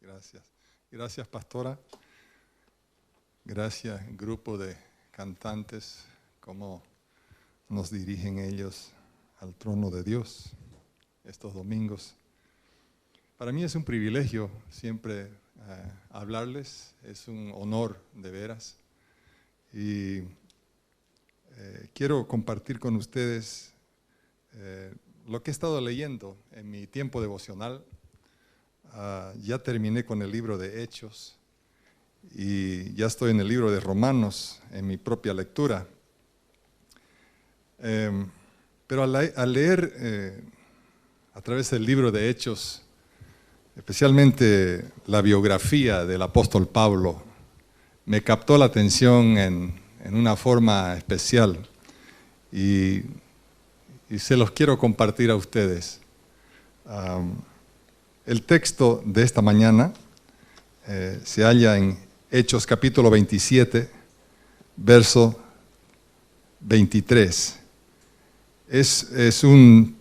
Gracias. Gracias, pastora. Gracias, grupo de cantantes, cómo nos dirigen ellos al trono de Dios estos domingos. Para mí es un privilegio siempre hablarles, es un honor de veras. Y quiero compartir con ustedes lo que he estado leyendo en mi tiempo devocional. Ya terminé con el libro de Hechos y ya estoy en el libro de Romanos en mi propia lectura. Pero al leer a través del libro de Hechos, especialmente la biografía del apóstol Pablo, me captó la atención en una forma especial y se los quiero compartir a ustedes. El texto de esta mañana se halla en Hechos capítulo 27, verso 23. Es un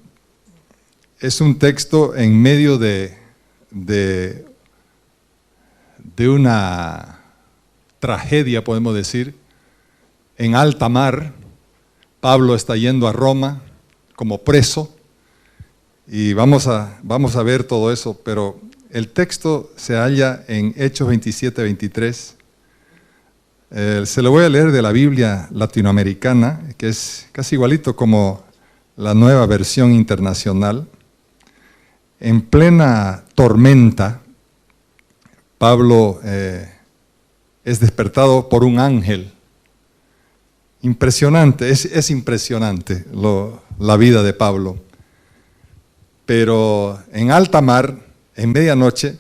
texto en medio de una tragedia, podemos decir. En alta mar, Pablo está yendo a Roma como preso. Y vamos a ver todo eso, pero el texto se halla en Hechos 27, 23. Se lo voy a leer de la Biblia latinoamericana, que es casi igualito como la Nueva Versión Internacional. En plena tormenta, Pablo es despertado por un ángel. Impresionante, es impresionante la vida de Pablo. Pero en alta mar, en medianoche,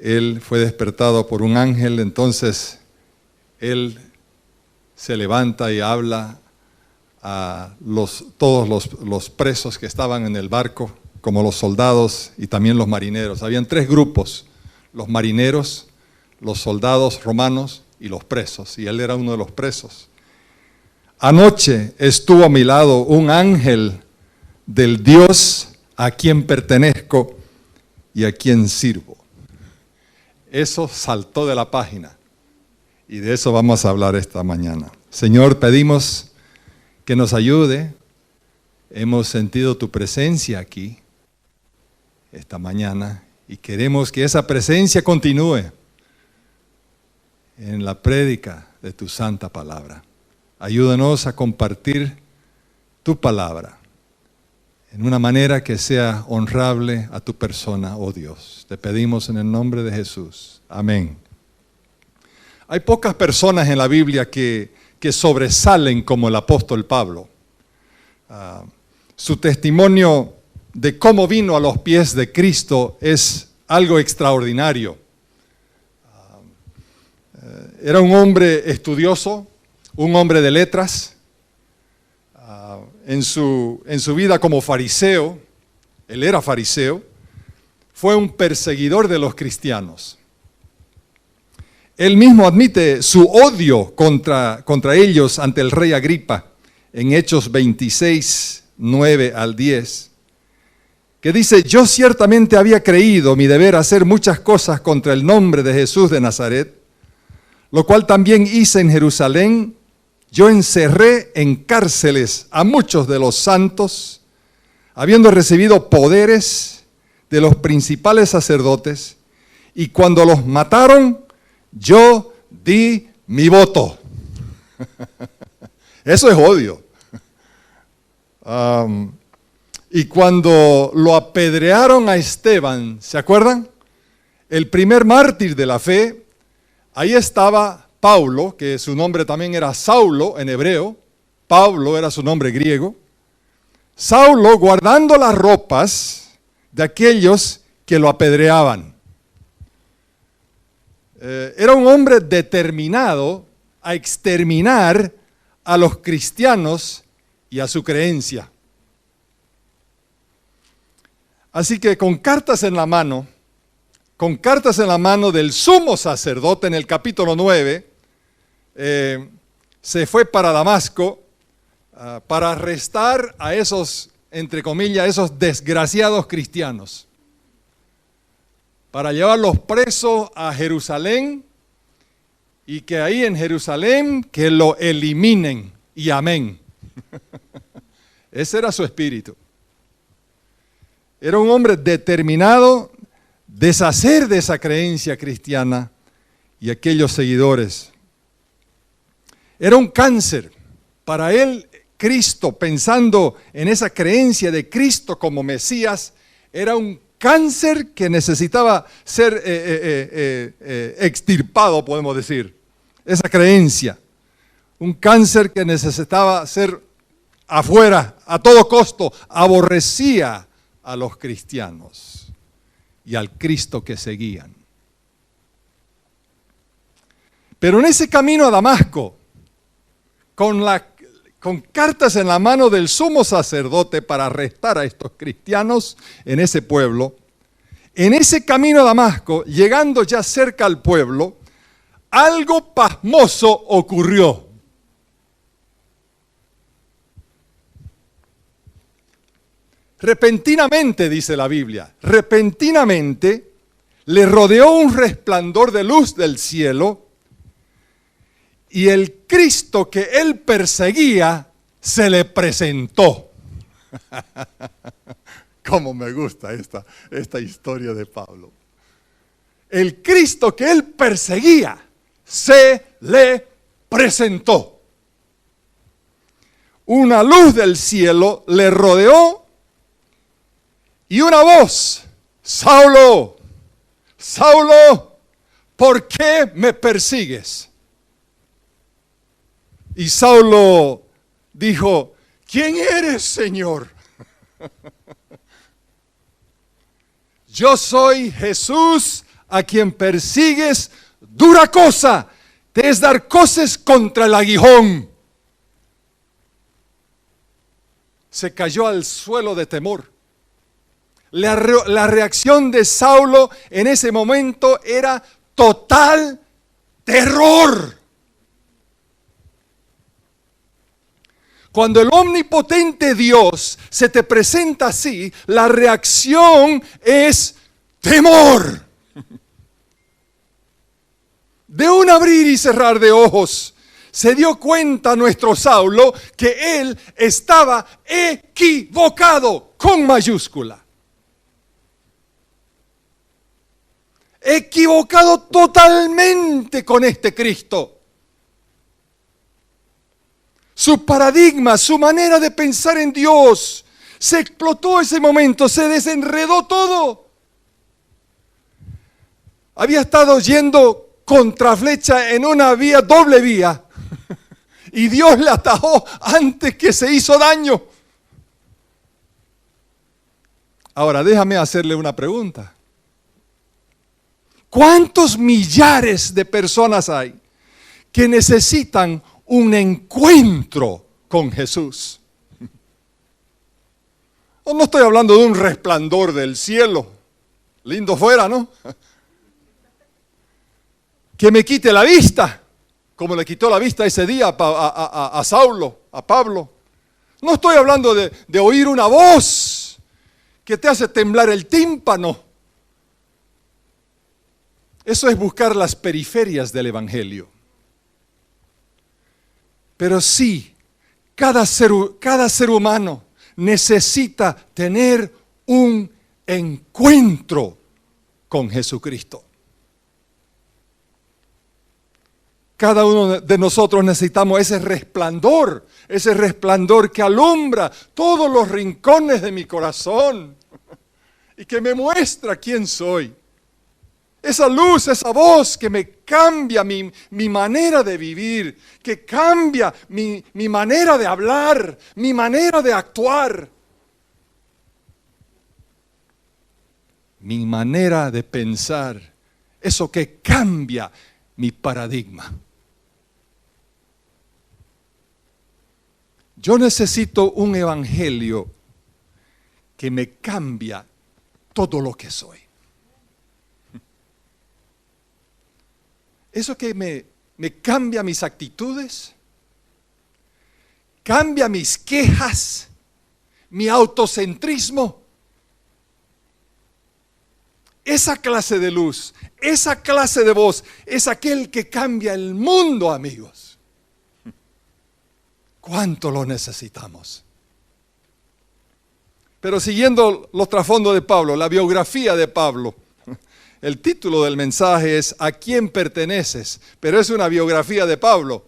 él fue despertado por un ángel. Entonces él se levanta y habla a todos los presos que estaban en el barco, como los soldados y también los marineros. Habían tres grupos: los marineros, los soldados romanos y los presos, y él era uno de los presos. Anoche estuvo a mi lado un ángel del Dios a quien pertenezco y a quien sirvo. Eso saltó de la página y de eso vamos a hablar esta mañana. Señor, pedimos que nos ayude. Hemos sentido tu presencia aquí esta mañana y queremos que esa presencia continúe en la prédica de tu santa palabra. Ayúdanos a compartir tu palabra en una manera que sea honrable a tu persona, oh Dios. Te pedimos en el nombre de Jesús. Amén. Hay pocas personas en la Biblia que sobresalen como el apóstol Pablo. Su testimonio de cómo vino a los pies de Cristo es algo extraordinario. Era un hombre estudioso, un hombre de letras. En su vida como fariseo, él era fariseo, fue un perseguidor de los cristianos. Él mismo admite su odio contra ellos ante el rey Agripa en Hechos 26, 9 al 10, que dice: yo ciertamente había creído mi deber hacer muchas cosas contra el nombre de Jesús de Nazaret, lo cual también hice en Jerusalén. Yo encerré en cárceles a muchos de los santos, habiendo recibido poderes de los principales sacerdotes, y cuando los mataron, yo di mi voto. Eso es odio. Y cuando lo apedrearon a Esteban, ¿se acuerdan? El primer mártir de la fe, ahí estaba Pablo, que su nombre también era Saulo en hebreo. Pablo era su nombre griego. Saulo guardando las ropas de aquellos que lo apedreaban. Era un hombre determinado a exterminar a los cristianos y a su creencia. Así que con cartas en la mano del sumo sacerdote en el capítulo 9, se fue para Damasco para arrestar a esos, entre comillas, esos desgraciados cristianos. para llevarlos presos a Jerusalén y que ahí en Jerusalén que lo eliminen y amén. Ese era su espíritu. Era un hombre determinado a deshacer de esa creencia cristiana y aquellos seguidores. Era un cáncer para él. Cristo, pensando en esa creencia de Cristo como Mesías, era un cáncer que necesitaba ser extirpado, podemos decir. Esa creencia. Un cáncer que necesitaba ser afuera, a todo costo. Aborrecía a los cristianos y al Cristo que seguían. Pero en ese camino a Damasco, con cartas en la mano del sumo sacerdote para arrestar a estos cristianos en ese pueblo, en ese camino a Damasco, llegando ya cerca al pueblo, algo pasmoso ocurrió. Repentinamente, dice la Biblia, repentinamente le rodeó un resplandor de luz del cielo y el Cristo que él perseguía se le presentó. Cómo me gusta esta historia de Pablo. El Cristo que él perseguía se le presentó. Una luz del cielo le rodeó y una voz: Saulo, Saulo, ¿por qué me persigues? Y Saulo dijo: ¿quién eres, Señor? Yo soy Jesús a quien persigues. Dura cosa te es dar coces contra el aguijón. Se cayó al suelo de temor. La reacción de Saulo en ese momento era total terror. Cuando el omnipotente Dios se te presenta así, la reacción es temor. De un abrir y cerrar de ojos, se dio cuenta nuestro Saulo que él estaba equivocado, con mayúscula. Equivocado totalmente con este Cristo. Su paradigma, su manera de pensar en Dios, se explotó ese momento, se desenredó todo. Había estado yendo contra flecha en una vía, doble vía, y Dios le atajó antes que se hizo daño. Ahora déjame hacerle una pregunta. ¿Cuántos millares de personas hay que necesitan un encuentro con Jesús? No estoy hablando de un resplandor del cielo, lindo fuera, ¿no? Que me quite la vista, como le quitó la vista ese día a Saulo, a Pablo. No estoy hablando de oír una voz que te hace temblar el tímpano. Eso es buscar las periferias del Evangelio. Pero sí, cada ser humano necesita tener un encuentro con Jesucristo. Cada uno de nosotros necesitamos ese resplandor que alumbra todos los rincones de mi corazón y que me muestra quién soy. Esa luz, esa voz que me cambia mi manera de vivir, que cambia mi manera de hablar, mi manera de actuar, mi manera de pensar, eso que cambia mi paradigma. Yo necesito un evangelio que me cambia todo lo que soy. Eso que me cambia mis actitudes, cambia mis quejas, mi autocentrismo. esa clase de luz, esa clase de voz, es aquel que cambia el mundo, amigos. ¿Cuánto lo necesitamos? Pero siguiendo los trasfondos de Pablo, la biografía de Pablo, el título del mensaje es ¿A quién perteneces? Pero es una biografía de Pablo.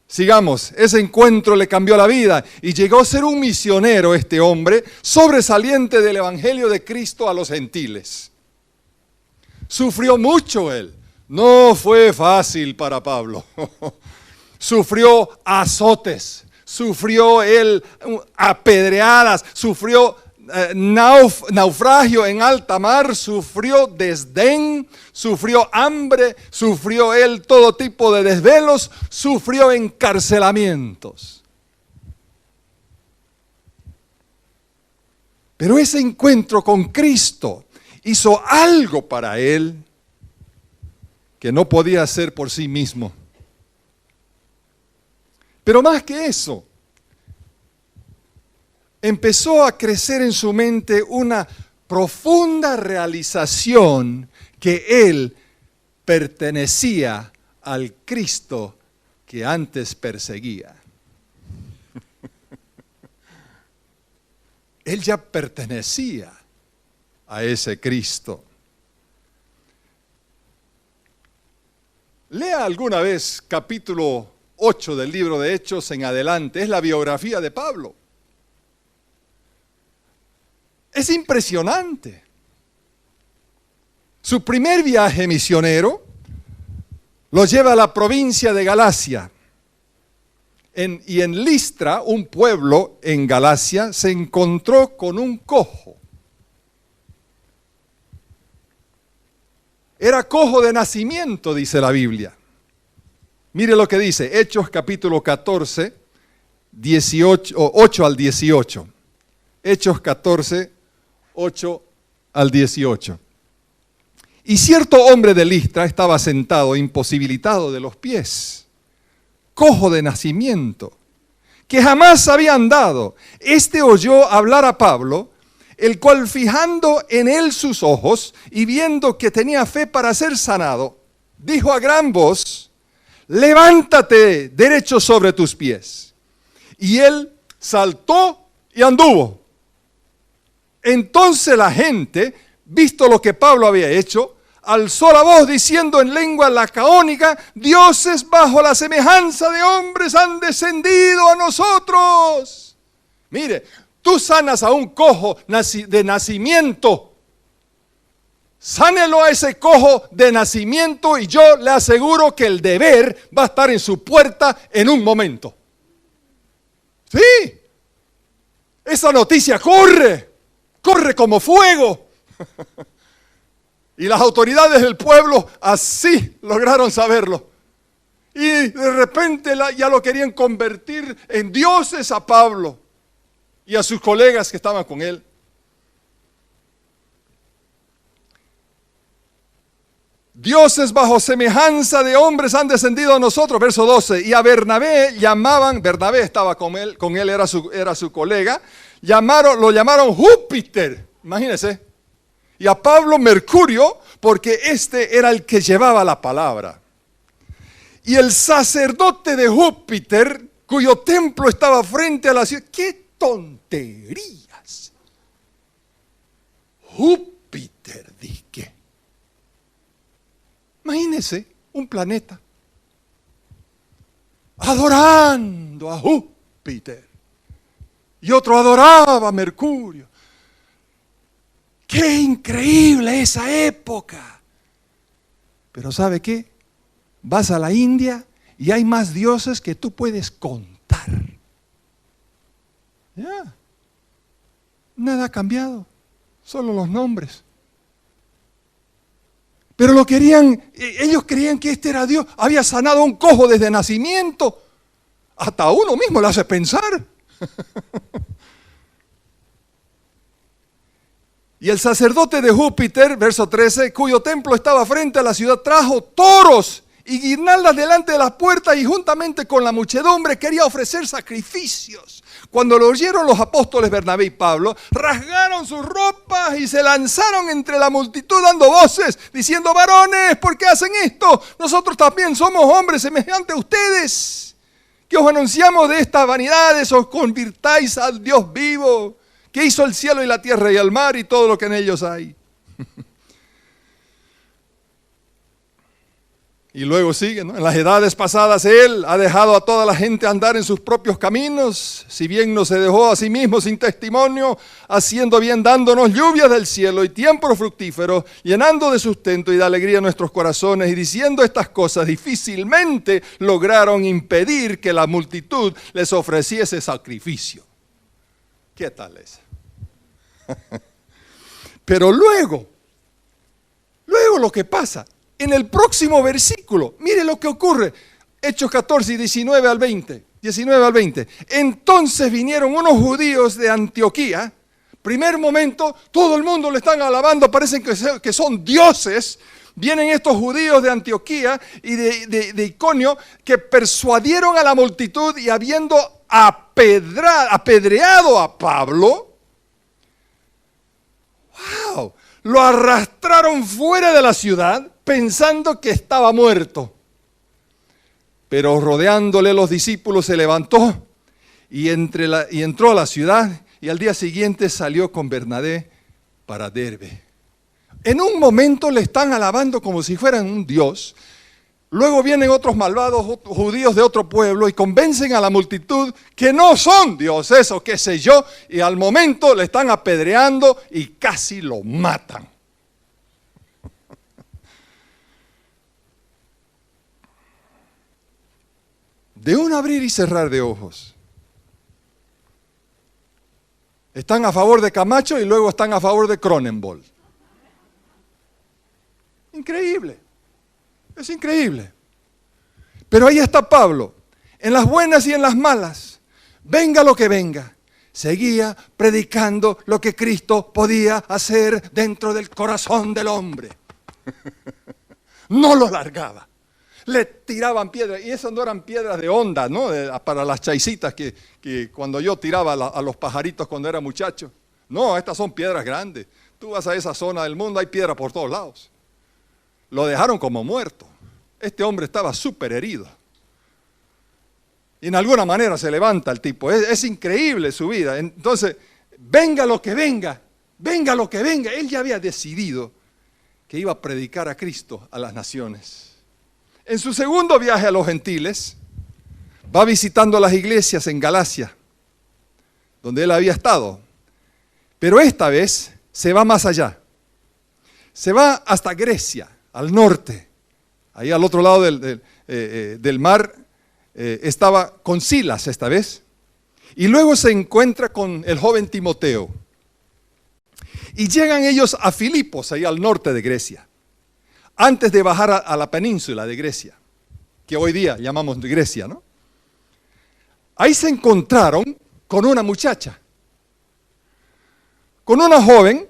Sigamos, ese encuentro le cambió la vida y llegó a ser un misionero este hombre, sobresaliente del evangelio de Cristo a los gentiles. Sufrió mucho él, no fue fácil para Pablo. Sufrió azotes, sufrió él apedreadas, sufrió naufragio en alta mar, sufrió desdén, sufrió hambre, sufrió él todo tipo de desvelos, sufrió encarcelamientos. Pero ese encuentro con Cristo hizo algo para él que no podía hacer por sí mismo. Pero más que eso, empezó a crecer en su mente una profunda realización que él pertenecía al Cristo que antes perseguía. Él ya pertenecía a ese Cristo. Lea alguna vez capítulo 8 del libro de Hechos en adelante, es la biografía de Pablo. Es impresionante. Su primer viaje misionero lo lleva a la provincia de Galacia. Y en Listra, un pueblo en Galacia, se encontró con un cojo. Era cojo de nacimiento, dice la Biblia. Mire lo que dice, Hechos capítulo 14, 8 al 18. Hechos 14, 8 al 18. Y cierto hombre de Listra estaba sentado, imposibilitado de los pies, cojo de nacimiento, que jamás había andado. Este oyó hablar a Pablo, el cual fijando en él sus ojos y viendo que tenía fe para ser sanado, dijo a gran voz: levántate derecho sobre tus pies. Y él saltó y anduvo. Entonces la gente, visto lo que Pablo había hecho, alzó la voz diciendo en lengua lacaónica: dioses bajo la semejanza de hombres han descendido a nosotros. Mire, tú sanas a un cojo de nacimiento. Sánelo a ese cojo de nacimiento y yo le aseguro que el deber va a estar en su puerta en un momento. Sí, esa noticia corre como fuego. Y las autoridades del pueblo así lograron saberlo. Y de repente ya lo querían convertir en dioses a Pablo y a sus colegas que estaban con él. Dioses bajo semejanza de hombres han descendido a nosotros, verso 12. Y a Bernabé llamaban, Bernabé estaba con él era su colega, lo llamaron Júpiter, imagínense. Y a Pablo Mercurio, porque este era el que llevaba la palabra. Y el sacerdote de Júpiter, cuyo templo estaba frente a la ciudad. ¡Qué tonterías! Júpiter, dije. Imagínense un planeta adorando a Júpiter y otro adoraba a Mercurio. ¡Qué increíble esa época! Pero ¿sabe qué? Vas a la India y hay más dioses que tú puedes contar. Ya. Nada ha cambiado, solo los nombres. Pero ellos creían que este era Dios, había sanado a un cojo desde nacimiento. Hasta uno mismo le hace pensar. Y el sacerdote de Júpiter, verso 13, cuyo templo estaba frente a la ciudad, trajo toros y guirnaldas delante de las puertas, y juntamente con la muchedumbre quería ofrecer sacrificios. Cuando lo oyeron los apóstoles Bernabé y Pablo, rasgaron sus ropas y se lanzaron entre la multitud dando voces, diciendo: varones, ¿por qué hacen esto? Nosotros también somos hombres semejantes a ustedes, que os anunciamos de estas vanidades, os convirtáis al Dios vivo, que hizo el cielo y la tierra y el mar y todo lo que en ellos hay. Y luego sigue, ¿no? En las edades pasadas Él ha dejado a toda la gente andar en sus propios caminos, si bien no se dejó a sí mismo sin testimonio, haciendo bien, dándonos lluvias del cielo y tiempos fructíferos, llenando de sustento y de alegría nuestros corazones, y diciendo estas cosas difícilmente lograron impedir que la multitud les ofreciese sacrificio. ¿Qué tal es? Pero luego lo que pasa, en el próximo versículo, mire lo que ocurre, Hechos 14 y 19 al 20. Entonces vinieron unos judíos de Antioquía. Primer momento, todo el mundo le están alabando, parecen que son dioses. Vienen estos judíos de Antioquía y de Iconio, que persuadieron a la multitud, y habiendo apedreado a Pablo, lo arrastraron fuera de la ciudad, pensando que estaba muerto. Pero rodeándole los discípulos se levantó y entró a la ciudad, y al día siguiente salió con Bernabé para Derbe. En un momento le están alabando como si fueran un dios. Luego vienen otros malvados judíos de otro pueblo y convencen a la multitud que no son dioses o qué sé yo, y al momento le están apedreando y casi lo matan. De un abrir y cerrar de ojos. Están a favor de Camacho y luego están a favor de Cronenbold. Increíble. Es increíble. Pero ahí está Pablo, en las buenas y en las malas, venga lo que venga, seguía predicando lo que Cristo podía hacer dentro del corazón del hombre. No lo largaba. Le tiraban piedras, y esas no eran piedras de onda, ¿no? Para las chaicitas que cuando yo tiraba a los pajaritos cuando era muchacho. No, estas son piedras grandes. Tú vas a esa zona del mundo, hay piedras por todos lados. Lo dejaron como muerto. Este hombre estaba súper herido. Y en alguna manera se levanta el tipo. Es increíble su vida. Entonces, venga lo que venga, venga lo que venga. Él ya había decidido que iba a predicar a Cristo a las naciones. En su segundo viaje a los gentiles, va visitando las iglesias en Galacia, donde él había estado. Pero esta vez se va más allá. Se va hasta Grecia, al norte. Ahí al otro lado del mar estaba con Silas esta vez. Y luego se encuentra con el joven Timoteo. Y llegan ellos a Filipos, ahí al norte de Grecia. Antes de bajar a la península de Grecia, que hoy día llamamos Grecia, ¿no? Ahí se encontraron con una muchacha, con una joven,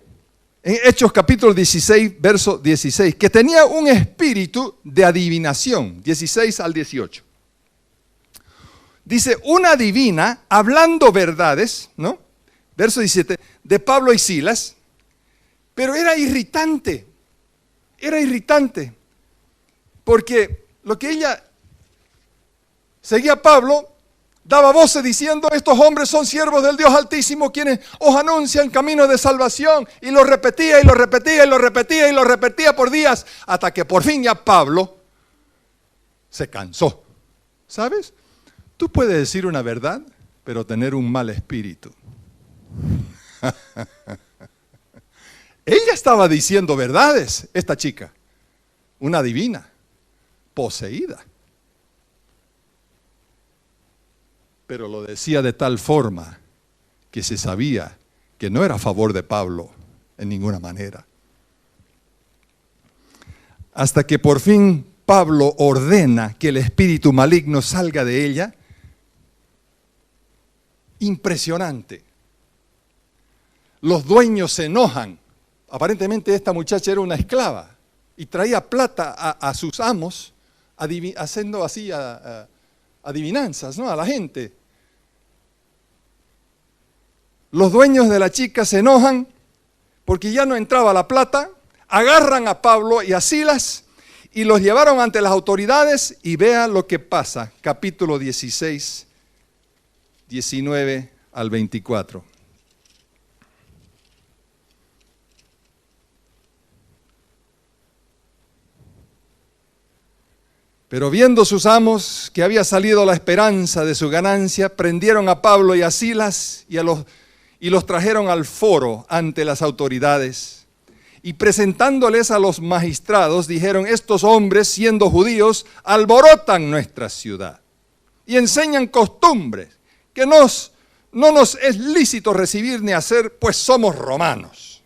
en Hechos capítulo 16, verso 16, que tenía un espíritu de adivinación, 16 al 18. Dice, una divina, hablando verdades, ¿no? Verso 17, de Pablo y Silas, pero era irritante, porque lo que ella seguía a Pablo, daba voces diciendo, estos hombres son siervos del Dios Altísimo, quienes os anuncian camino de salvación, y lo repetía, y lo repetía, y lo repetía, y lo repetía por días, hasta que por fin ya Pablo se cansó. ¿Sabes? Tú puedes decir una verdad, pero tener un mal espíritu. Ella estaba diciendo verdades, esta chica, una divina, poseída. Pero lo decía de tal forma que se sabía que no era a favor de Pablo en ninguna manera. Hasta que por fin Pablo ordena que el espíritu maligno salga de ella. Impresionante. Los dueños se enojan. Aparentemente esta muchacha era una esclava y traía plata a sus amos, haciendo así adivinanzas, ¿no?, a la gente. Los dueños de la chica se enojan porque ya no entraba la plata, agarran a Pablo y a Silas y los llevaron ante las autoridades y vea lo que pasa. Capítulo 16, 19 al 24. Pero viendo sus amos que había salido la esperanza de su ganancia, prendieron a Pablo y a Silas y los trajeron al foro ante las autoridades. Y presentándoles a los magistrados, dijeron: estos hombres, siendo judíos, alborotan nuestra ciudad y enseñan costumbres que no nos es lícito recibir ni hacer, pues somos romanos.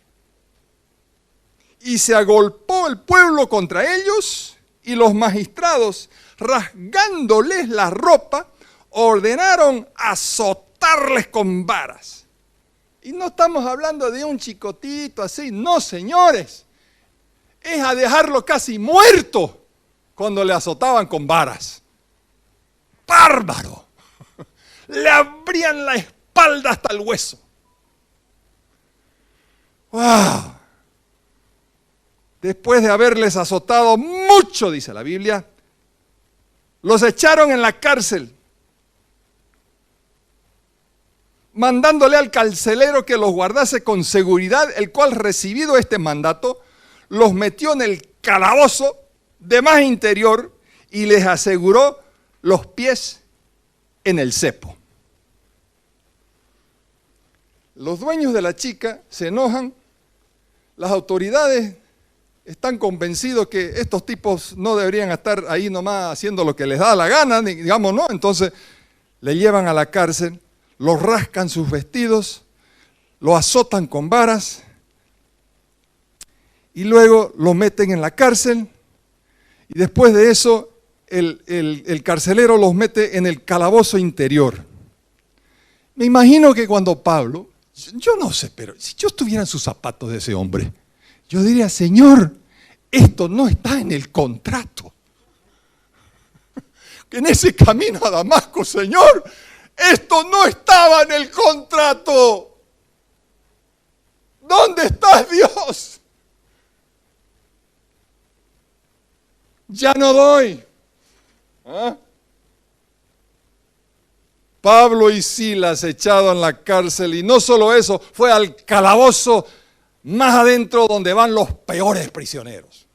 Y se agolpó el pueblo contra ellos, y los magistrados, rasgándoles la ropa, ordenaron azotarles con varas. Y no estamos hablando de un chicotito así, no, señores. Es a dejarlo casi muerto cuando le azotaban con varas. ¡Bárbaro! Le abrían la espalda hasta el hueso. ¡Wow! Después de haberles azotado mucho, dice la Biblia, los echaron en la cárcel, mandándole al carcelero que los guardase con seguridad, el cual, recibido este mandato, los metió en el calabozo de más interior y les aseguró los pies en el cepo. Los dueños de la chica se enojan, las autoridades están convencidos que estos tipos no deberían estar ahí nomás haciendo lo que les da la gana, digamos, ¿no? Entonces le llevan a la cárcel, los rascan sus vestidos, lo azotan con varas y luego lo meten en la cárcel y después de eso el carcelero los mete en el calabozo interior. Me imagino que cuando Pablo, yo no sé, pero si yo estuviera en sus zapatos de ese hombre, yo diría: Señor, esto no está en el contrato. Que en ese camino a Damasco, Señor, esto no estaba en el contrato. ¿Dónde estás, Dios? Ya no doy. ¿Ah? Pablo y Silas echados en la cárcel, y no solo eso, fue al calabozo más adentro donde van los peores prisioneros,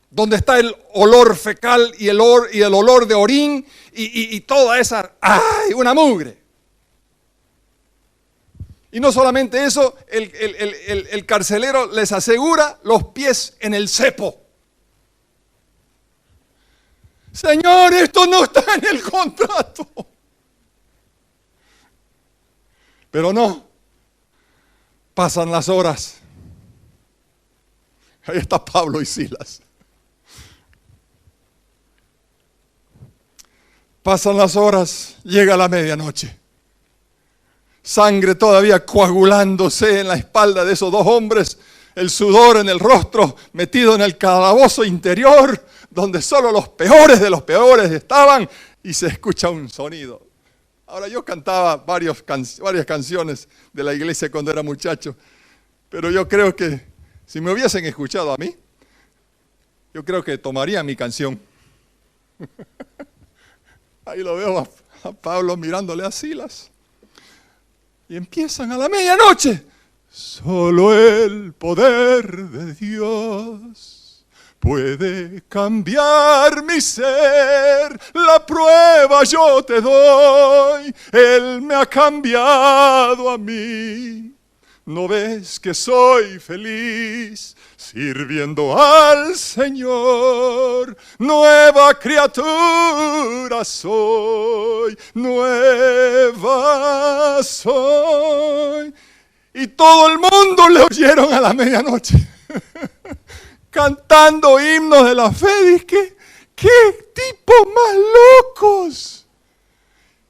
donde está el olor fecal y el olor de orín y toda esa, ¡ay!, una mugre. Y no solamente eso, el carcelero les asegura los pies en el cepo. Señor, esto no está en el contrato. Pero no. Pasan las horas. Ahí está Pablo y Silas. Pasan las horas, llega la medianoche. Sangre todavía coagulándose en la espalda de esos dos hombres, el sudor en el rostro, metido en el calabozo interior, donde solo los peores de los peores estaban, y se escucha un sonido. Ahora, yo cantaba varias canciones de la iglesia cuando era muchacho, pero yo creo que si me hubiesen escuchado a mí, yo creo que tomaría mi canción. Ahí lo veo a Pablo mirándole a Silas. Y empiezan a la medianoche. Solo el poder de Dios puede cambiar mi ser, la prueba yo te doy, Él me ha cambiado a mí. ¿No ves que soy feliz sirviendo al Señor? Nueva criatura soy, nueva soy. Y todo el mundo le oyeron a la medianoche. Cantando himnos de la fe. Dije, ¡qué tipos más locos!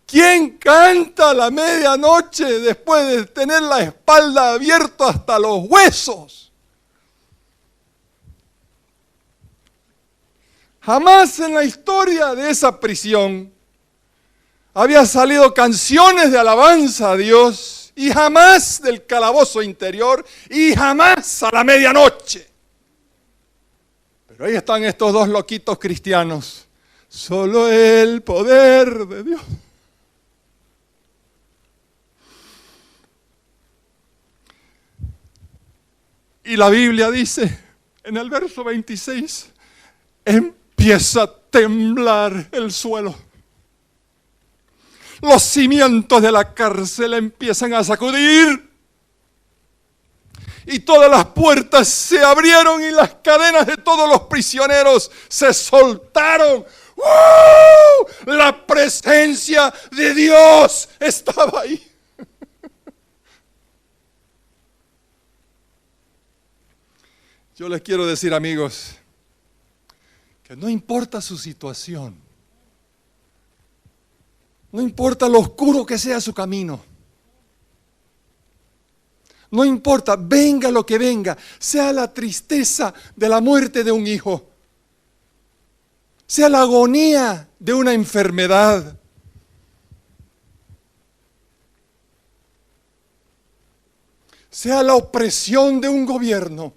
¿Quién canta a la medianoche después de tener la espalda abierta hasta los huesos? Jamás en la historia de esa prisión había salido canciones de alabanza a Dios, y jamás del calabozo interior, y jamás a la medianoche. Pero ahí están estos dos loquitos cristianos. Solo el poder de Dios. Y la Biblia dice, en el verso 26, empieza a temblar el suelo. Los cimientos de la cárcel empiezan a sacudir. Y todas las puertas se abrieron y las cadenas de todos los prisioneros se soltaron. ¡Uh! La presencia de Dios estaba ahí. Yo les quiero decir, amigos, que no importa su situación, no importa lo oscuro que sea su camino, no importa, venga lo que venga, sea la tristeza de la muerte de un hijo, sea la agonía de una enfermedad, sea la opresión de un gobierno,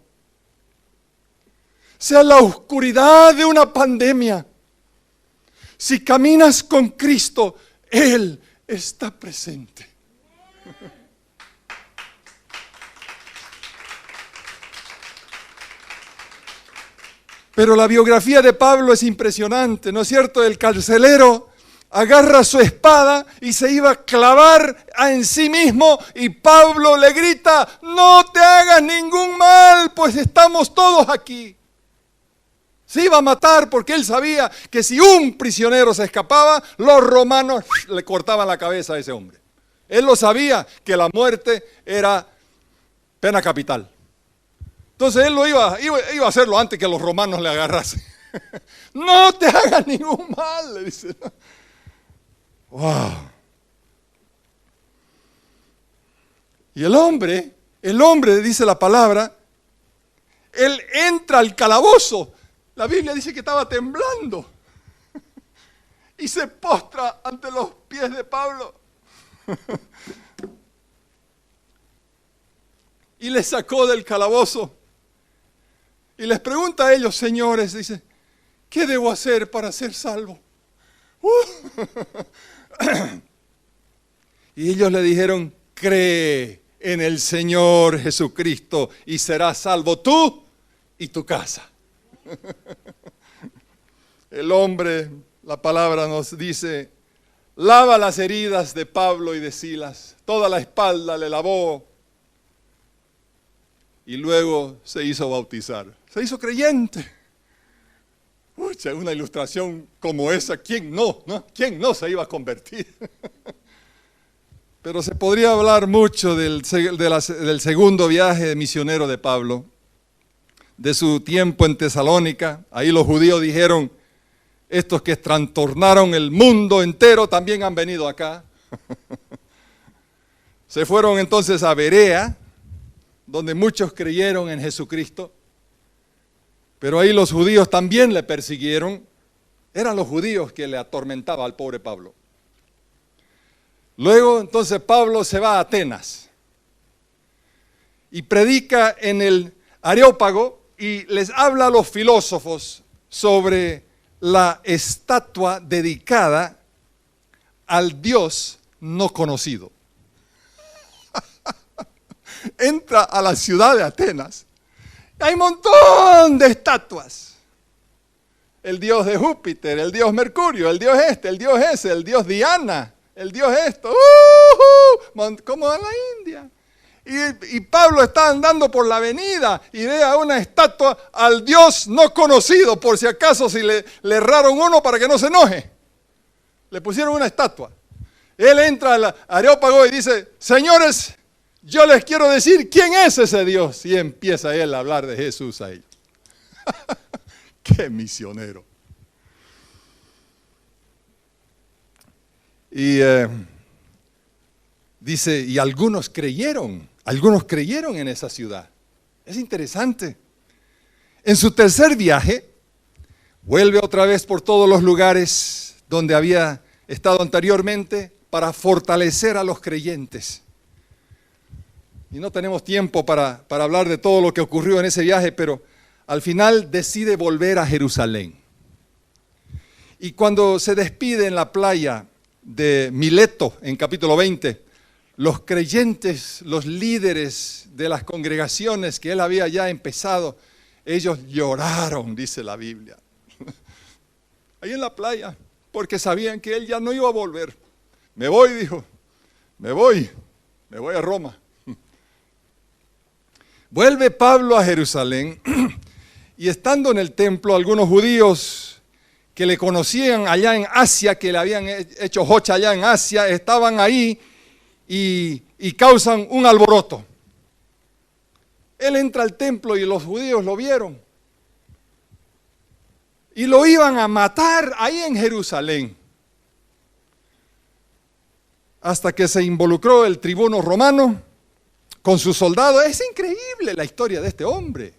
sea la oscuridad de una pandemia. Si caminas con Cristo, Él está presente. Pero la biografía de Pablo es impresionante, ¿no es cierto? El carcelero agarra su espada y se iba a clavar en sí mismo, y Pablo le grita: no te hagas ningún mal, pues estamos todos aquí. Se iba a matar porque él sabía que si un prisionero se escapaba, los romanos le cortaban la cabeza a ese hombre. Él lo sabía, que la muerte era pena capital. Entonces él iba a hacerlo antes que los romanos le agarrasen. No te hagas ningún mal, le dice. Wow. Y el hombre, dice la palabra, él entra al calabozo. La Biblia dice que estaba temblando y se postra ante los pies de Pablo y les sacó del calabozo y les pregunta a ellos: señores, dice, ¿qué debo hacer para ser salvo? Y ellos le dijeron: cree en el Señor Jesucristo y serás salvo tú y tu casa. El hombre, la palabra nos dice, lava las heridas de Pablo y de Silas, toda la espalda le lavó y luego se hizo bautizar, se hizo creyente. Pucha, una ilustración como esa, ¿quién no? ¿Quién no se iba a convertir? Pero se podría hablar mucho del segundo viaje misionero de Pablo, de su tiempo en Tesalónica. Ahí los judíos dijeron: estos que trastornaron el mundo entero también han venido acá. Se fueron entonces a Berea, donde muchos creyeron en Jesucristo, pero ahí los judíos también le persiguieron. Eran los judíos que le atormentaban al pobre Pablo. Luego entonces Pablo se va a Atenas y predica en el Areópago y les habla a los filósofos sobre la estatua dedicada al Dios no conocido. Entra a la ciudad de Atenas, hay un montón de estatuas. El dios de Júpiter, el dios Mercurio, el dios este, el dios ese, el dios Diana, el dios esto, como en la India. Y Pablo está andando por la avenida y ve a una estatua al Dios no conocido, por si acaso si le erraron uno para que no se enoje. Le pusieron una estatua. Él entra al Areópago y dice: señores, yo les quiero decir quién es ese Dios. Y empieza él a hablar de Jesús a ellos. ¡Qué misionero! Y dice, y algunos creyeron en esa ciudad. Es interesante. En su tercer viaje, Vuelve otra vez por todos los lugares donde había estado anteriormente para fortalecer a los creyentes. Y no tenemos tiempo para hablar de todo lo que ocurrió en ese viaje, pero al final decide volver a Jerusalén. Y cuando se despide en la playa de Mileto, en capítulo 20, los creyentes, los líderes de las congregaciones que él había ya empezado, ellos lloraron, dice la Biblia, ahí en la playa, porque sabían que él ya no iba a volver. Me voy, dijo, me voy a Roma. Vuelve Pablo a Jerusalén y estando en el templo, algunos judíos que le conocían allá en Asia, que le habían hecho jocha allá en Asia, estaban ahí y causan un alboroto. Él entra al templo y los judíos lo vieron. Y lo iban a matar ahí en Jerusalén. Hasta que se involucró el tribuno romano con sus soldados. Es increíble la historia de este hombre.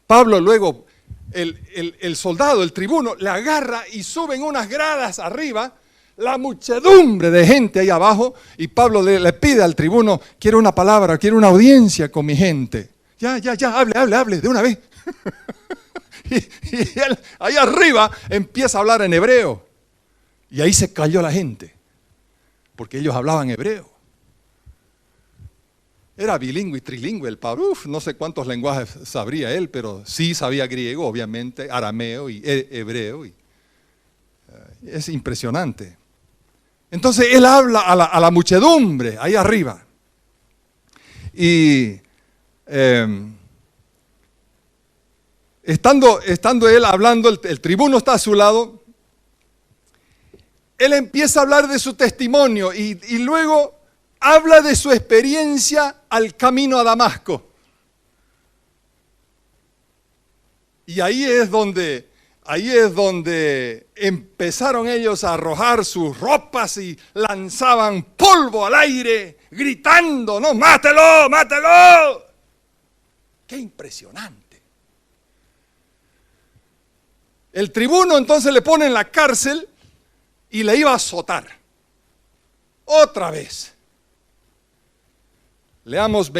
Pablo luego, el soldado, el tribuno, le agarra y suben unas gradas arriba, la muchedumbre de gente ahí abajo, y Pablo le pide al tribuno, quiero una palabra, quiero una audiencia con mi gente. Ya, hable, de una vez. y él ahí arriba empieza a hablar en hebreo. Y ahí se cayó la gente, porque ellos hablaban hebreo. Era bilingüe y trilingüe el Pablo. No sé cuántos lenguajes sabría él, pero sí sabía griego, obviamente, arameo y hebreo. Es impresionante. Entonces él habla a la muchedumbre ahí arriba. Y estando él hablando, el tribuno está a su lado. Él empieza a hablar de su testimonio y luego habla de su experiencia al camino a Damasco. Y ahí es donde empezaron ellos a arrojar sus ropas y lanzaban polvo al aire, gritando, ¡no, mátelo, mátelo! ¡Qué impresionante! El tribuno entonces le pone en la cárcel y le iba a azotar. Otra vez. Leamos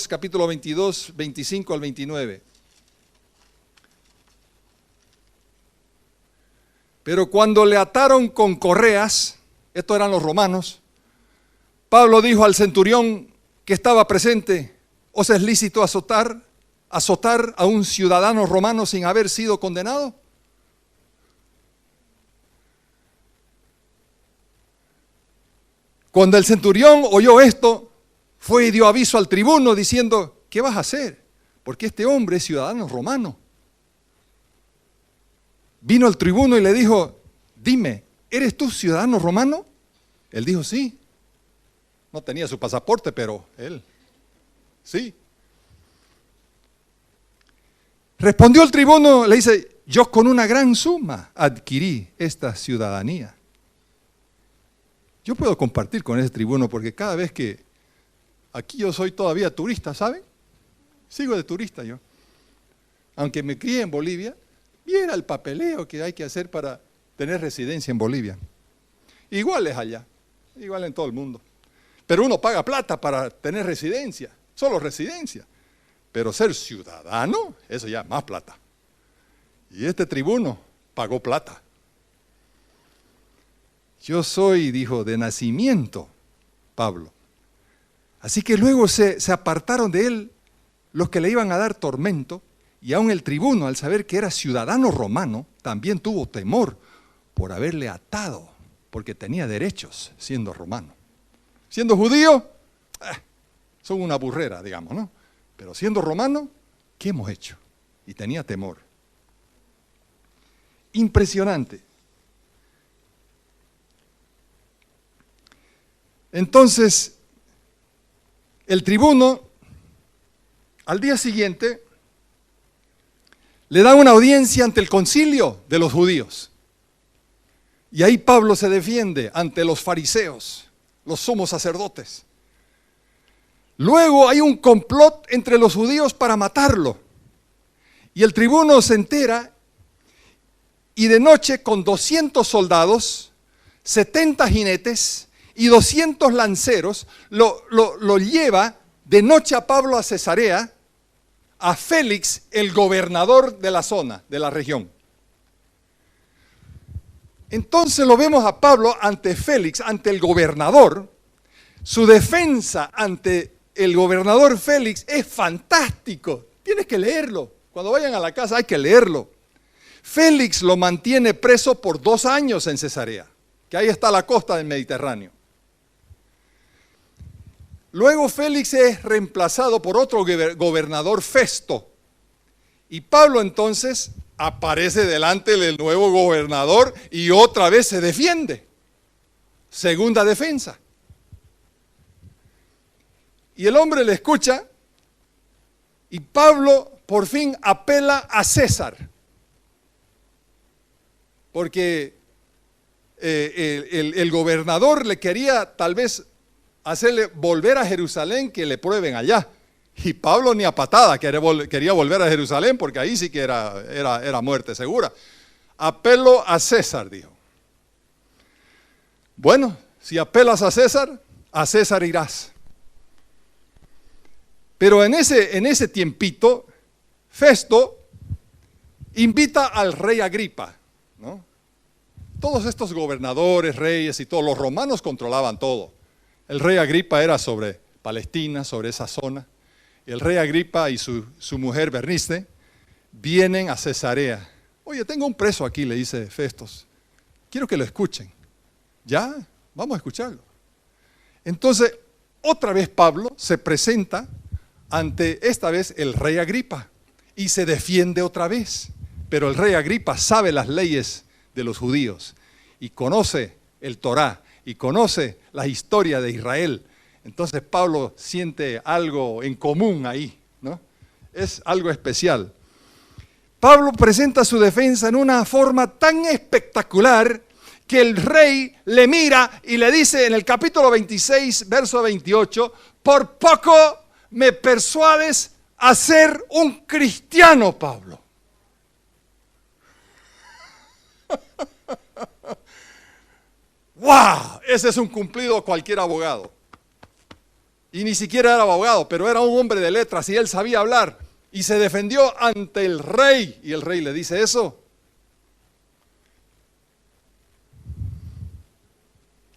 capítulo 22, 25 al 29. Pero cuando le ataron con correas, estos eran los romanos, Pablo dijo al centurión que estaba presente, ¿os es lícito azotar a un ciudadano romano sin haber sido condenado? Cuando el centurión oyó esto, fue y dio aviso al tribuno diciendo, ¿qué vas a hacer? Porque este hombre es ciudadano romano. Vino el tribuno y le dijo, dime, ¿eres tú ciudadano romano? Él dijo, sí. No tenía su pasaporte, pero él, sí. Respondió el tribuno, le dice, yo con una gran suma adquirí esta ciudadanía. Yo puedo compartir con ese tribuno porque cada vez que aquí yo soy todavía turista, ¿saben? Sigo de turista yo. Aunque me crié en Bolivia, viera el papeleo que hay que hacer para tener residencia en Bolivia. Igual es allá, igual en todo el mundo. Pero uno paga plata para tener residencia, solo residencia. Pero ser ciudadano, eso ya más plata. Y este tribuno pagó plata. Yo soy, dijo, de nacimiento, Pablo. Así que luego se apartaron de él los que le iban a dar tormento, y aun el tribuno, al saber que era ciudadano romano, también tuvo temor por haberle atado, porque tenía derechos siendo romano. Siendo judío, son una burrera, digamos, ¿no? Pero siendo romano, ¿qué hemos hecho? Y tenía temor. Impresionante. Entonces, el tribuno, al día siguiente, le da una audiencia ante el concilio de los judíos. Y ahí Pablo se defiende ante los fariseos, los sumos sacerdotes. Luego hay un complot entre los judíos para matarlo. Y el tribuno se entera y de noche con 200 soldados, 70 jinetes y 200 lanceros lo lleva de noche a Pablo a Cesarea, a Félix, el gobernador de la zona, de la región. Entonces lo vemos a Pablo ante Félix, ante el gobernador. Su defensa ante el gobernador Félix es fantástico. Tienes que leerlo. Cuando vayan a la casa hay que leerlo. Félix lo mantiene preso por 2 años en Cesarea, que ahí está la costa del Mediterráneo. Luego Félix es reemplazado por otro gobernador, Festo. Y Pablo entonces aparece delante del nuevo gobernador y otra vez se defiende. Segunda defensa. Y el hombre le escucha y Pablo por fin apela a César. Porque el gobernador le quería tal vez hacerle volver a Jerusalén, que le prueben allá. Y Pablo ni a patada quería volver a Jerusalén, porque ahí sí que era muerte segura. Apelo a César, dijo. Bueno, si apelas a César irás. Pero en ese tiempito, Festo invita al rey Agripa, ¿no? Todos estos gobernadores, reyes y todos, los romanos controlaban todo. El rey Agripa era sobre Palestina, sobre esa zona. Y el rey Agripa y su mujer Bernice vienen a Cesarea. Oye, tengo un preso aquí, le dice Festos. Quiero que lo escuchen. Ya, vamos a escucharlo. Entonces, otra vez Pablo se presenta ante esta vez el rey Agripa y se defiende otra vez. Pero el rey Agripa sabe las leyes de los judíos y conoce el Torá y conoce la historia de Israel. Entonces Pablo siente algo en común ahí, ¿no? Es algo especial. Pablo presenta su defensa en una forma tan espectacular que el rey le mira y le dice en el capítulo 26, verso 28, por poco me persuades a ser un cristiano, Pablo. ¡Wow! Ese es un cumplido a cualquier abogado. Y ni siquiera era abogado, pero era un hombre de letras y él sabía hablar. Y se defendió ante el rey. Y el rey le dice eso.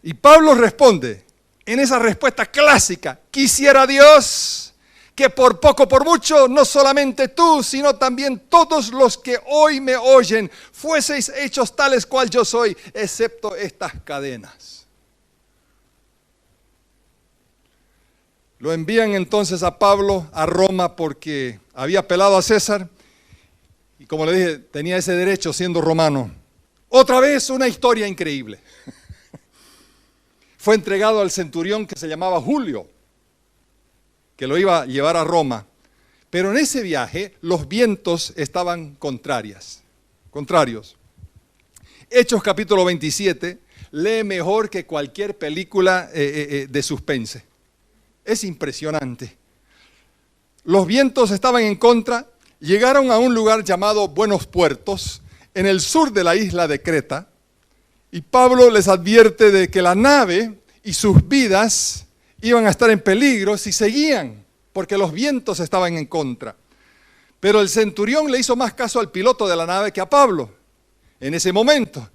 Y Pablo responde en esa respuesta clásica: quisiera Dios que por poco, por mucho, no solamente tú, sino también todos los que hoy me oyen, fueseis hechos tales cual yo soy, excepto estas cadenas. Lo envían entonces a Pablo a Roma porque había apelado a César y, como le dije, tenía ese derecho siendo romano. Otra vez una historia increíble. Fue entregado al centurión que se llamaba Julio, que lo iba a llevar a Roma. Pero en ese viaje los vientos estaban contrarios. Hechos capítulo 27, lee mejor que cualquier película de suspense. Es impresionante. Los vientos estaban en contra, llegaron a un lugar llamado Buenos Puertos, en el sur de la isla de Creta, y Pablo les advierte de que la nave y sus vidas iban a estar en peligro si seguían, porque los vientos estaban en contra. Pero el centurión le hizo más caso al piloto de la nave que a Pablo en ese momento.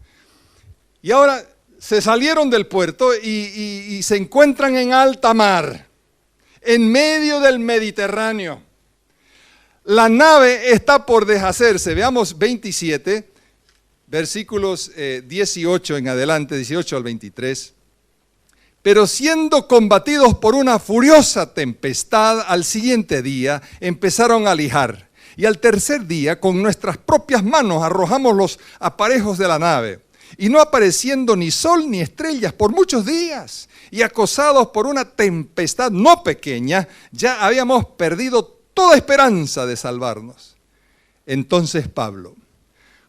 Y ahora se salieron del puerto y se encuentran en alta mar, en medio del Mediterráneo. La nave está por deshacerse. Veamos 27, versículos 18 en adelante, 18 al 23. Pero siendo combatidos por una furiosa tempestad, al siguiente día empezaron a lijar. Y al tercer día, con nuestras propias manos, arrojamos los aparejos de la nave. Y no apareciendo ni sol ni estrellas por muchos días, y acosados por una tempestad no pequeña, ya habíamos perdido toda esperanza de salvarnos. Entonces Pablo,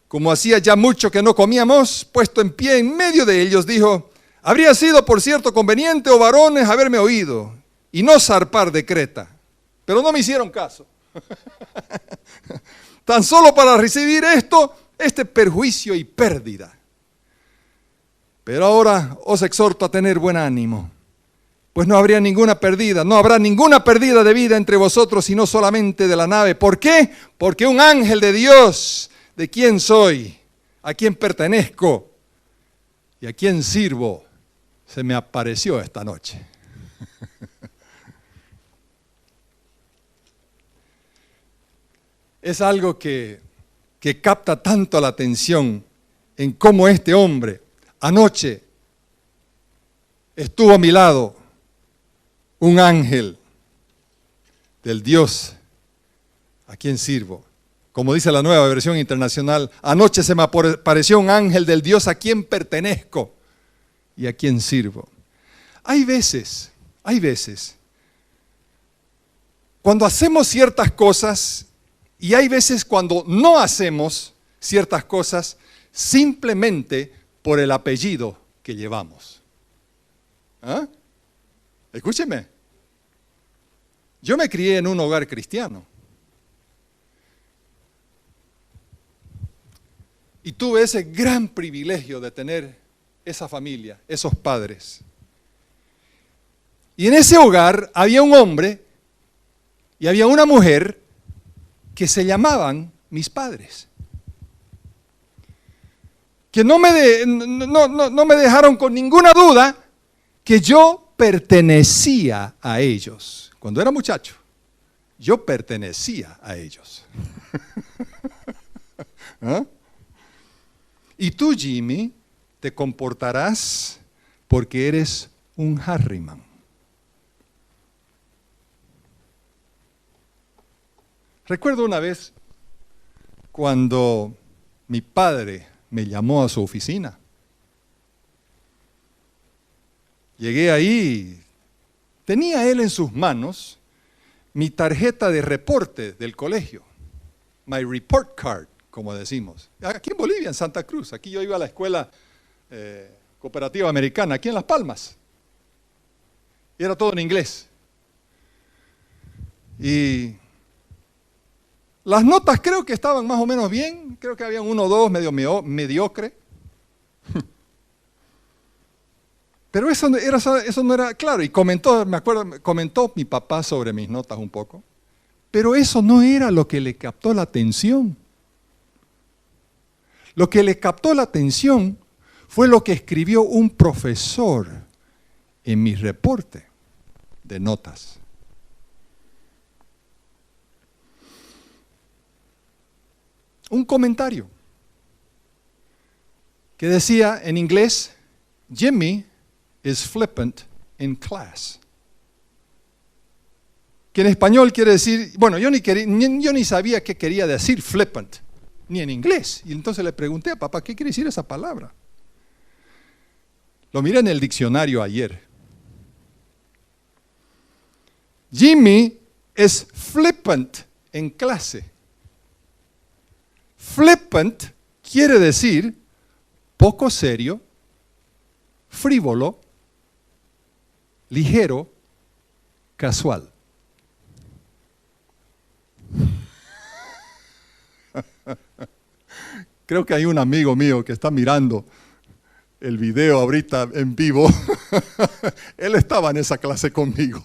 como hacía ya mucho que no comíamos, puesto en pie en medio de ellos, dijo: habría sido, por cierto, conveniente, oh varones, haberme oído y no zarpar de Creta. Pero no me hicieron caso. tan solo para recibir este perjuicio y pérdida. Pero ahora os exhorto a tener buen ánimo, pues no habrá ninguna pérdida de vida entre vosotros, sino solamente de la nave. ¿Por qué? Porque un ángel de Dios, de quien soy, a quien pertenezco y a quien sirvo, se me apareció esta noche. Es algo que capta tanto la atención en cómo este hombre anoche estuvo a mi lado, un ángel del Dios a quien sirvo. Como dice la Nueva Versión Internacional, anoche se me apareció un ángel del Dios a quien pertenezco y a quien sirvo. Hay veces, cuando hacemos ciertas cosas, y hay veces cuando no hacemos ciertas cosas simplemente por el apellido que llevamos. ¿Ah? Escúcheme. Yo me crié en un hogar cristiano. Y tuve ese gran privilegio de tener esa familia, esos padres. Y en ese hogar había un hombre y había una mujer que se llamaban mis padres, que no me dejaron con ninguna duda que yo pertenecía a ellos. Cuando era muchacho, yo pertenecía a ellos. ¿Ah? Y tú, Jimmy, te comportarás porque eres un Harriman. Recuerdo una vez cuando mi padre me llamó a su oficina. Llegué ahí, tenía él en sus manos mi tarjeta de reporte del colegio, my report card, como decimos. Aquí en Bolivia, en Santa Cruz, aquí yo iba a la escuela cooperativa americana, aquí en Las Palmas. Y era todo en inglés. Y las notas creo que estaban más o menos bien, creo que habían 1 o 2 medio mediocre. Pero eso no era claro, y comentó mi papá sobre mis notas un poco, pero eso no era lo que le captó la atención. Lo que le captó la atención fue lo que escribió un profesor en mi reporte de notas. Un comentario que decía en inglés, Jimmy is flippant in class. Que en español quiere decir, bueno, yo ni sabía qué quería decir flippant, ni en inglés. Y entonces le pregunté a papá, ¿qué quiere decir esa palabra? Lo miré en el diccionario ayer. Jimmy es flippant en clase. Flippant quiere decir poco serio, frívolo, ligero, casual. Creo que hay un amigo mío que está mirando el video ahorita en vivo. Él estaba en esa clase conmigo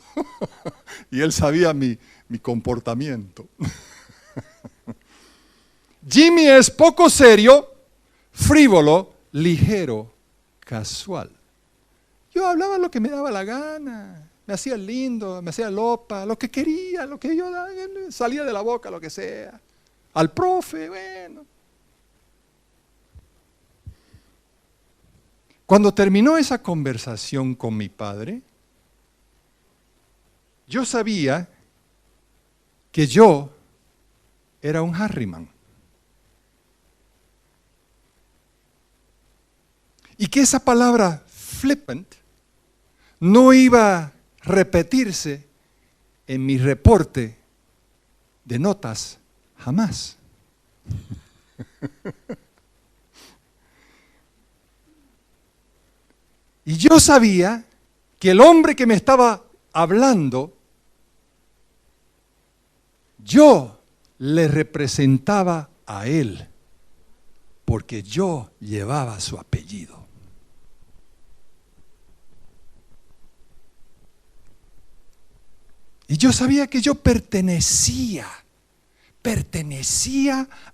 y él sabía mi comportamiento. Jimmy es poco serio, frívolo, ligero, casual. Yo hablaba lo que me daba la gana, me hacía lindo, me hacía lopa, lo que quería, lo que yo salía de la boca, lo que sea. Al profe, bueno. Cuando terminó esa conversación con mi padre, yo sabía que yo era un Harriman. Y que esa palabra flippant no iba a repetirse en mi reporte de notas jamás. Y yo sabía que el hombre que me estaba hablando, yo le representaba a él, porque yo llevaba su apellido. Y yo sabía que yo pertenecía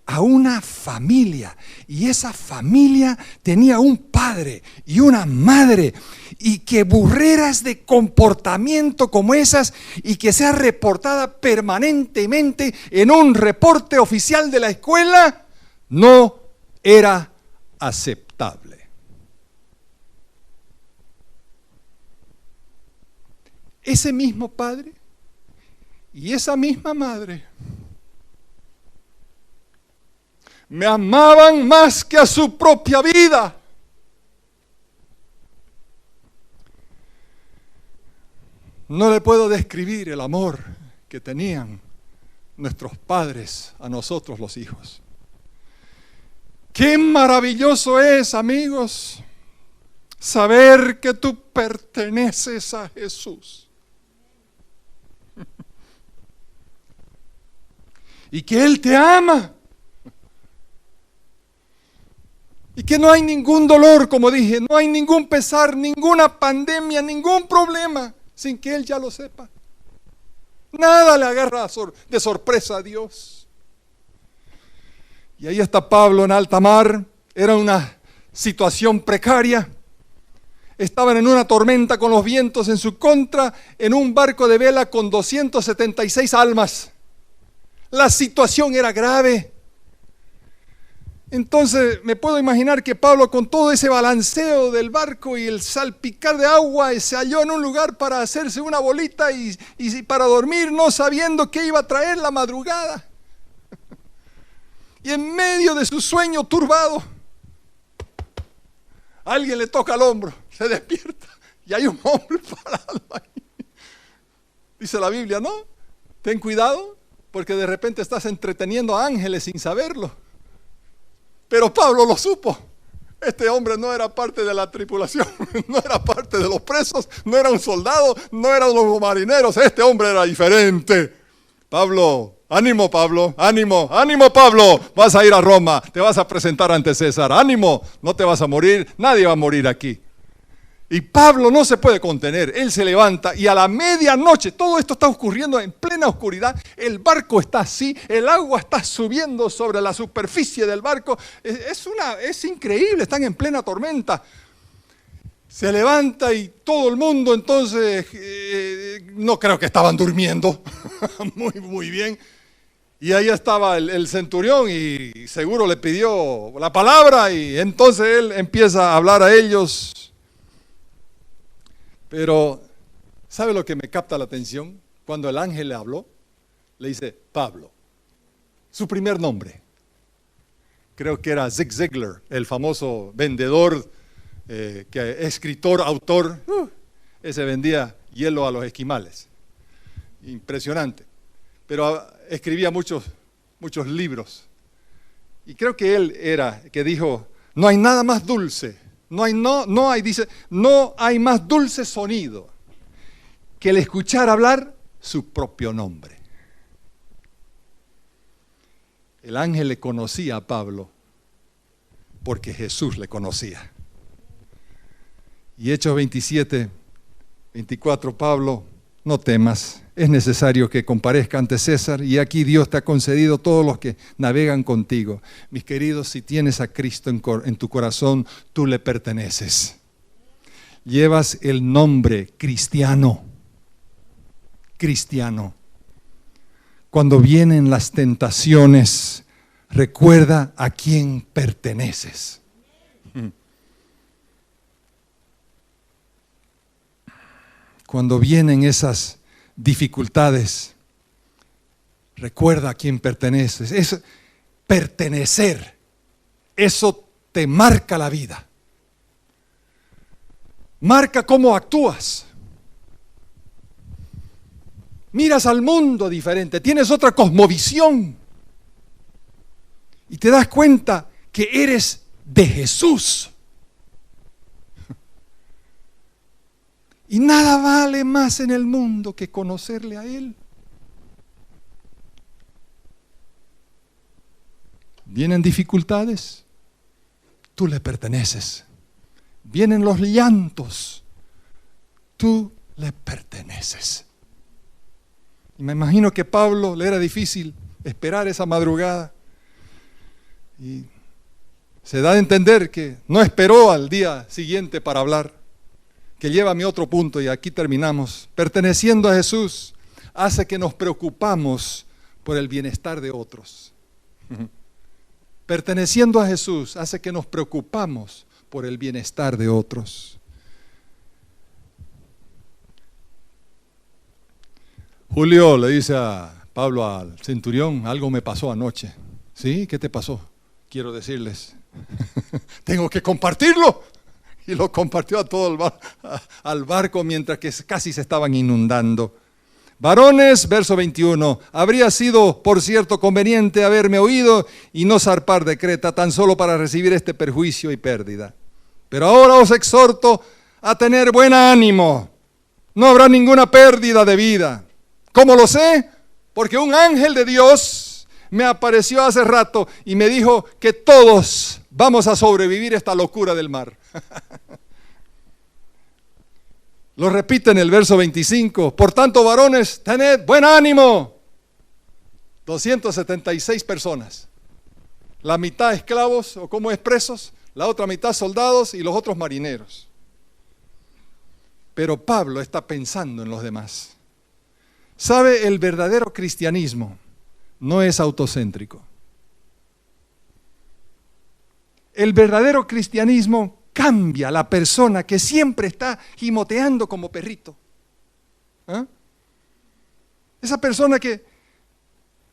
a una familia, y esa familia tenía un padre y una madre, y que burreras de comportamiento como esas y que sea reportada permanentemente en un reporte oficial de la escuela no era aceptable. Ese mismo padre y esa misma madre me amaban más que a su propia vida. No le puedo describir el amor que tenían nuestros padres a nosotros los hijos. Qué maravilloso es, amigos, saber que tú perteneces a Jesús. Y que Él te ama. Y que no hay ningún dolor, como dije, no hay ningún pesar, ninguna pandemia, ningún problema, sin que Él ya lo sepa. Nada le agarra de sorpresa a Dios. Y ahí está Pablo en alta mar, era una situación precaria. Estaban en una tormenta con los vientos en su contra, en un barco de vela con 276 almas. La situación era grave. Entonces me puedo imaginar que Pablo, con todo ese balanceo del barco y el salpicar de agua, se halló en un lugar para hacerse una bolita y para dormir, no sabiendo qué iba a traer la madrugada. Y en medio de su sueño turbado, alguien le toca el hombro, se despierta y hay un hombre parado ahí. Dice la Biblia, ¿no? Ten cuidado, porque de repente estás entreteniendo a ángeles sin saberlo. Pero Pablo lo supo. Este hombre no era parte de la tripulación, no era parte de los presos, no era un soldado, no eran los marineros. Este hombre era diferente. Pablo, ánimo Pablo, ánimo, ánimo Pablo. Vas a ir a Roma, te vas a presentar ante César. Ánimo, no te vas a morir, nadie va a morir aquí. Y Pablo no se puede contener, él se levanta y a la medianoche, todo esto está ocurriendo en plena oscuridad, el barco está así, el agua está subiendo sobre la superficie del barco, es increíble, están en plena tormenta. Se levanta y todo el mundo entonces, no creo que estaban durmiendo, muy bien. Y ahí estaba el centurión y seguro le pidió la palabra y entonces él empieza a hablar a ellos. Pero, ¿sabe lo que me capta la atención? Cuando el ángel le habló, le dice Pablo, su primer nombre. Creo que era Zig Ziglar, el famoso vendedor, escritor, autor. Ese vendía hielo a los esquimales. Impresionante. Pero escribía muchos libros. Y creo que él era, que dijo, no hay nada más dulce. No hay más dulce sonido que el escuchar hablar su propio nombre. El ángel le conocía a Pablo porque Jesús le conocía. Y Hechos 27, 24, Pablo, no temas, es necesario que comparezca ante César y aquí Dios te ha concedido todos los que navegan contigo. Mis queridos, si tienes a Cristo en tu corazón, tú le perteneces. Llevas el nombre cristiano. Cristiano. Cuando vienen las tentaciones, recuerda a quién perteneces. Cuando vienen esas dificultades, recuerda a quién perteneces. Es pertenecer. Eso te marca la vida. Marca cómo actúas. Miras al mundo diferente, tienes otra cosmovisión. Y te das cuenta que eres de Jesús. Y nada vale más en el mundo que conocerle a Él. Vienen dificultades, tú le perteneces. Vienen los llantos, tú le perteneces. Y me imagino que a Pablo le era difícil esperar esa madrugada. Y se da a entender que no esperó al día siguiente para hablar, que lleva a mi otro punto y aquí terminamos. Perteneciendo a Jesús hace que nos preocupamos por el bienestar de otros. Perteneciendo a Jesús hace que nos preocupamos por el bienestar de otros. Julio le dice a Pablo, al centurión, algo me pasó anoche. ¿Sí? ¿Qué te pasó? Quiero decirles, tengo que compartirlo. Y lo compartió a todo al barco mientras que casi se estaban inundando. Varones, verso 21, habría sido, por cierto, conveniente haberme oído y no zarpar de Creta tan solo para recibir este perjuicio y pérdida. Pero ahora os exhorto a tener buen ánimo. No habrá ninguna pérdida de vida. ¿Cómo lo sé? Porque un ángel de Dios me apareció hace rato y me dijo que todos vamos a sobrevivir esta locura del mar. Lo repite en el verso 25. Por tanto, varones, tened buen ánimo. 276 personas. La mitad esclavos o como expresos, la otra mitad soldados y los otros marineros. Pero Pablo está pensando en los demás. ¿Sabe? El verdadero cristianismo no es autocéntrico. El verdadero cristianismo cambia a la persona que siempre está gimoteando como perrito. ¿Ah? Esa persona que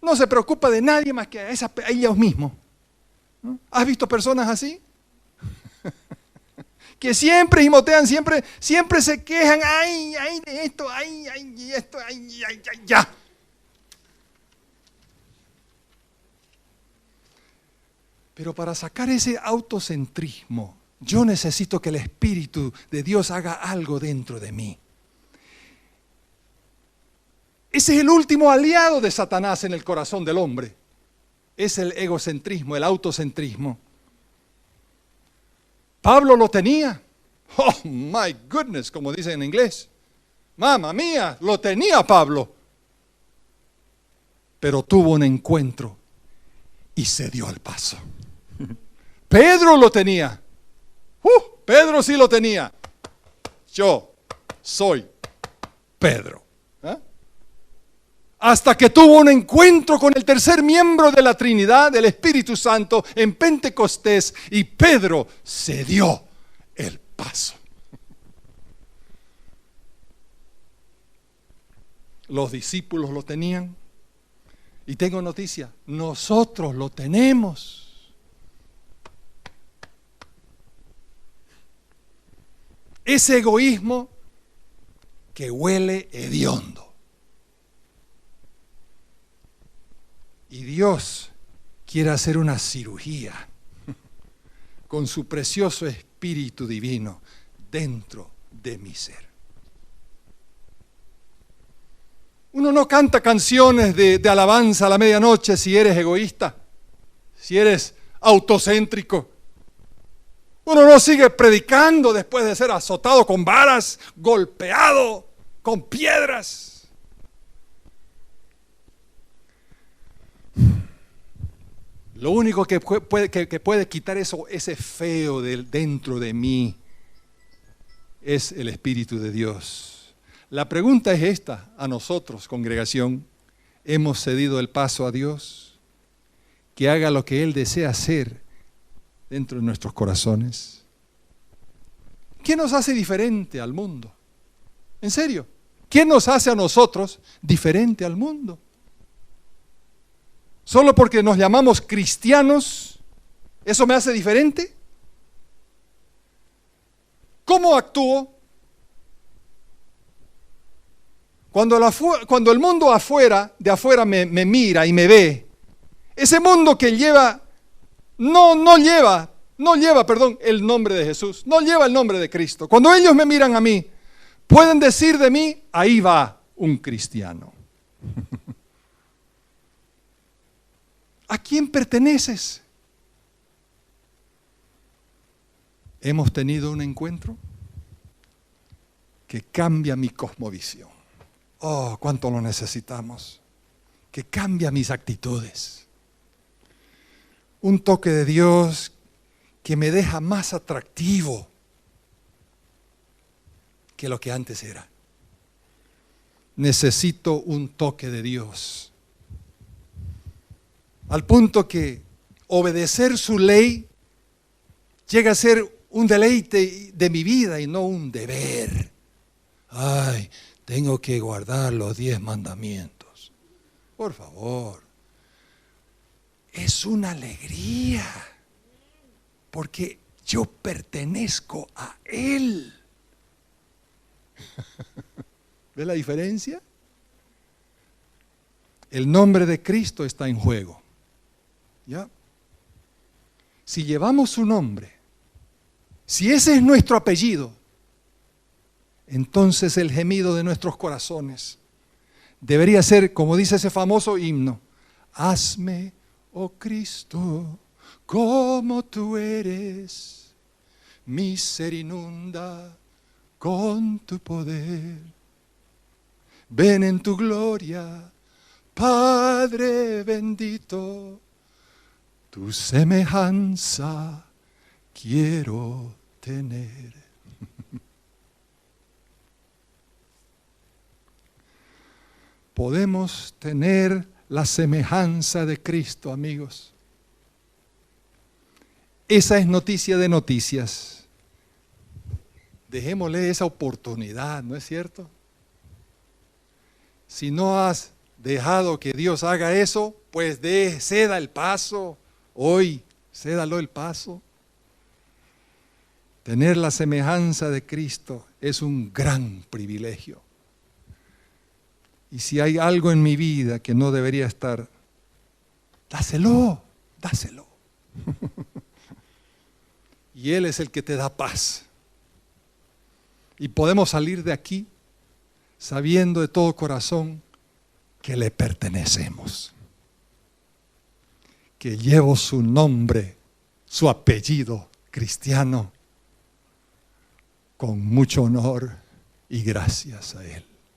no se preocupa de nadie más que a ellos mismos. ¿No? ¿Has visto personas así? Que siempre gimotean, siempre se quejan, ay, de esto, ay, esto, ay, ya. Pero para sacar ese autocentrismo, yo necesito que el Espíritu de Dios haga algo dentro de mí. Ese es el último aliado de Satanás en el corazón del hombre. Es el egocentrismo, el autocentrismo. Pablo lo tenía. Oh, my goodness, como dicen en inglés. Mamma mía, lo tenía Pablo. Pero tuvo un encuentro y se dio el paso. Pedro lo tenía. Pedro sí lo tenía. Yo soy Pedro. ¿Eh? Hasta que tuvo un encuentro con el tercer miembro de la Trinidad, del Espíritu Santo, en Pentecostés, y Pedro se dio el paso. Los discípulos lo tenían. Y tengo noticia, nosotros lo tenemos. Ese egoísmo que huele hediondo. Y Dios quiere hacer una cirugía con su precioso Espíritu Divino dentro de mi ser. Uno no canta canciones de alabanza a la medianoche si eres egoísta, si eres autocéntrico. Uno no sigue predicando después de ser azotado con varas, golpeado con piedras. Lo único que puede quitar eso, ese feo dentro de mí, es el Espíritu de Dios. La pregunta es esta, a nosotros, congregación, ¿hemos cedido el paso a Dios? Que haga lo que Él desea hacer dentro de nuestros corazones. ¿Qué nos hace diferente al mundo? En serio, ¿qué nos hace a nosotros diferente al mundo? ¿Solo porque nos llamamos cristianos, eso me hace diferente? ¿Cómo actúo? Cuando el mundo de afuera me mira y me ve, ese mundo que no lleva el nombre de Jesús, no lleva el nombre de Cristo. Cuando ellos me miran a mí, pueden decir de mí, ahí va un cristiano. ¿A quién perteneces? hemos tenido un encuentro que cambia mi cosmovisión. Oh, cuánto lo necesitamos. Que cambia mis actitudes. Un toque de Dios que me deja más atractivo que lo que antes era. Necesito un toque de Dios. Al punto que obedecer su ley llega a ser un deleite de mi vida y no un deber. Ay, tengo que guardar los 10 mandamientos. Por favor. Es una alegría. Porque yo pertenezco a Él. ¿Ve la diferencia? El nombre de Cristo está en juego. ¿Ya? Si llevamos su nombre, si ese es nuestro apellido, entonces el gemido de nuestros corazones debería ser, como dice ese famoso himno, hazme, oh Cristo, como tú eres, mi ser inunda con tu poder. Ven en tu gloria, Padre bendito, tu semejanza quiero tener. Podemos tener la semejanza de Cristo, amigos. Esa es noticia de noticias. Dejémosle esa oportunidad, ¿no es cierto? Si no has dejado que Dios haga eso, pues ceda el paso. Hoy, cédalo el paso. Tener la semejanza de Cristo es un gran privilegio. Y si hay algo en mi vida que no debería estar, dáselo. Y Él es el que te da paz. Y podemos salir de aquí sabiendo de todo corazón que le pertenecemos. Que llevo su nombre, su apellido cristiano, con mucho honor y gracias a Él.